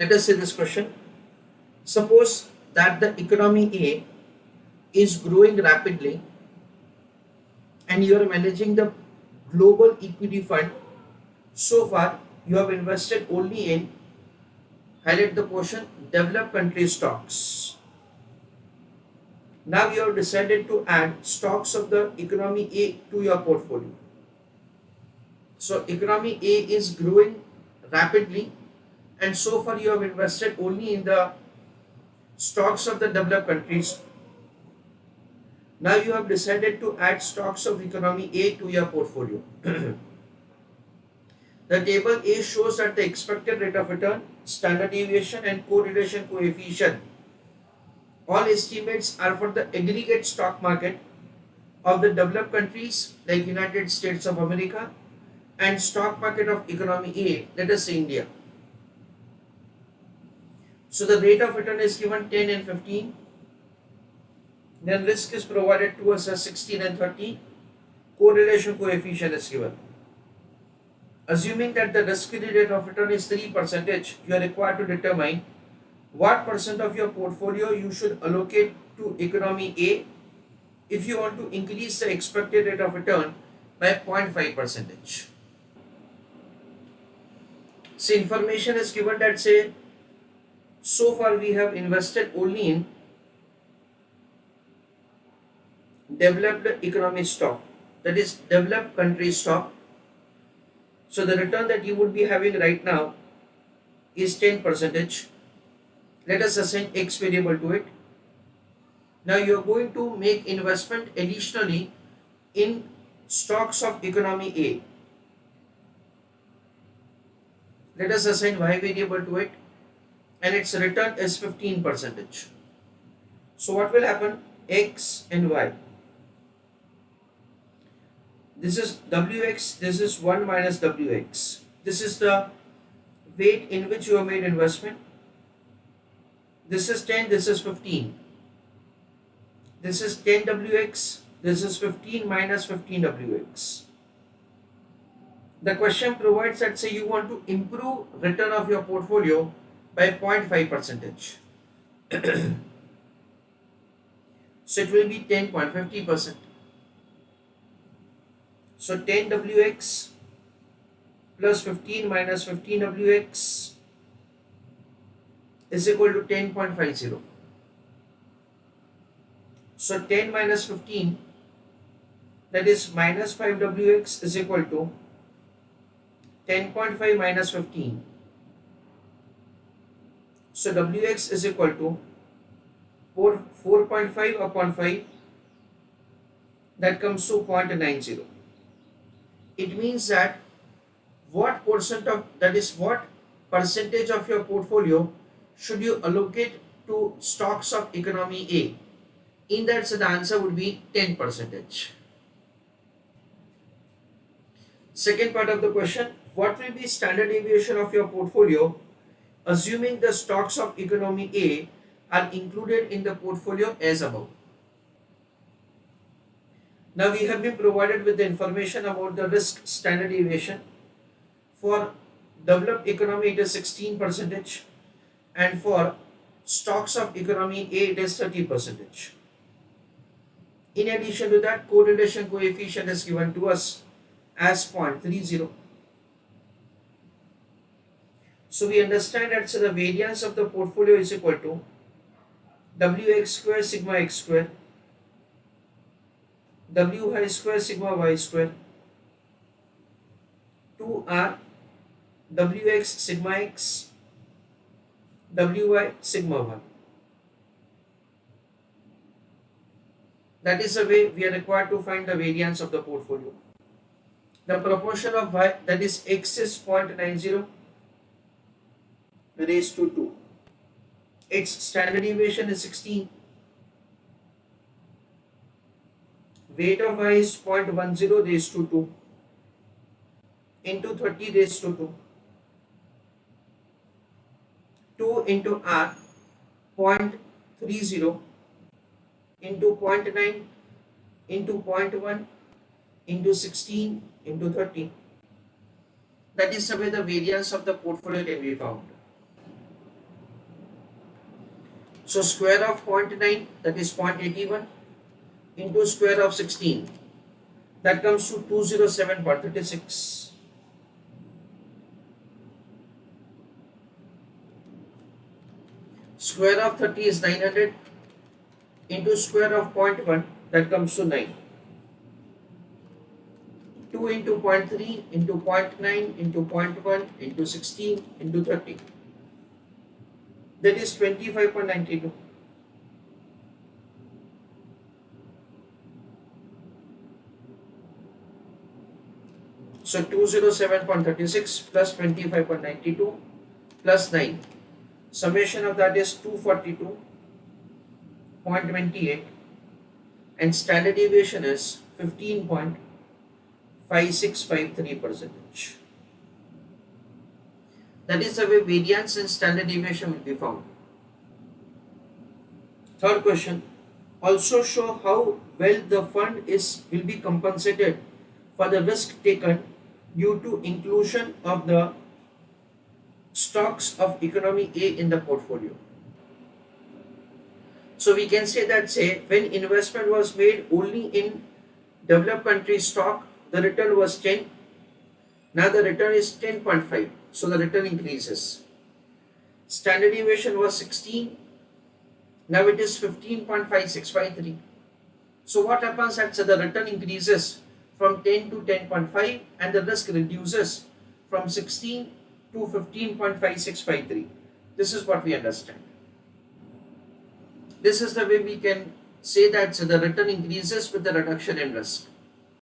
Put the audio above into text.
Let us see this question. Suppose that the economy A is growing rapidly and you are managing the global equity fund. So far, you have invested only in, highlight the portion, developed country stocks. Now you have decided to add stocks of the economy A to your portfolio. So economy A is growing rapidly and so far you have invested only in the stocks of the developed countries. Now you have decided to add stocks of economy A to your portfolio. The table A shows that the expected rate of return, standard deviation and correlation coefficient. All estimates are for the aggregate stock market of the developed countries like United States of America and stock market of economy A, let us say India. So the rate of return is given 10 and 15. Then risk is provided to us as 16 and 30. Correlation coefficient is given. Assuming that the risk-free rate of return is 3%, you are required to determine what percent of your portfolio you should allocate to economy A if you want to increase the expected rate of return by 0.5%. So information is given that say so far we have invested only in developed economy stock, that is developed country stock. So the return that you would be having right now is 10%. Let us assign X variable to it. Now you are going to make investment additionally in stocks of economy A. Let us assign Y variable to it and its return is 15%. So what will happen? X and Y. This is Wx, this is 1 minus Wx. This is the weight in which you have made investment. This is 10, this is 15. This is 10 Wx, this is 15 minus 15 Wx. The question provides that say you want to improve return of your portfolio by 0.5%. So it will be 10.50%. So 10 Wx plus 15 minus 15 Wx is equal to 10.50. So 10 minus 15, that is minus 5 Wx is equal to 10.5 minus 15. So Wx is equal to 4.5 upon 5, that comes to 0.90. It means that what percentage of your portfolio should you allocate to stocks of economy A? In that, so the answer would be 10%. Second part of the question, what will be standard deviation of your portfolio assuming the stocks of economy A are included in the portfolio as above? Now we have been provided with the information about the risk standard deviation. For developed economy it is 16% and for stocks of economy A it is 30%. In addition to that, correlation coefficient is given to us as 0.30. So we understand that so the variance of the portfolio is equal to Wx square sigma x square, Wy square sigma y square, 2r Wx sigma x, Wy sigma y. That is the way we are required to find the variance of the portfolio. The proportion of y, that is x, is 0.90 raised to 2. Its standard deviation is 16. Weight of y is 0.10 raised to 2 into 30 raised to 2. 2 into r, 0.30 into 0.9 into 0.1 into 16 into 30. That is the way the variance of the portfolio can be found. So square of 0.9, that is 0.81, into square of 16, that comes to 207.36. Square of 30 is 900, into square of 0.1, that comes to 9. 2 into 0.3 into 0.9 into 0.1 into 16 into 30. That is 25.92. So 207.36 plus 25.92 plus 9. Summation of that is 242.28, and standard deviation is 15.5653%. That is the way variance and standard deviation will be found. Third question, also show how well the fund will be compensated for the risk taken due to inclusion of the stocks of economy A in the portfolio. So we can say that, when investment was made only in developed country stock, the return was 10. Now the return is 10.5. So the return increases. Standard deviation was 16. Now it is 15.5653. So what happens at the return increases from 10 to 10.5 and the risk reduces from 16 to 15.5653. This is what we understand. This is the way we can say that the return increases with the reduction in risk.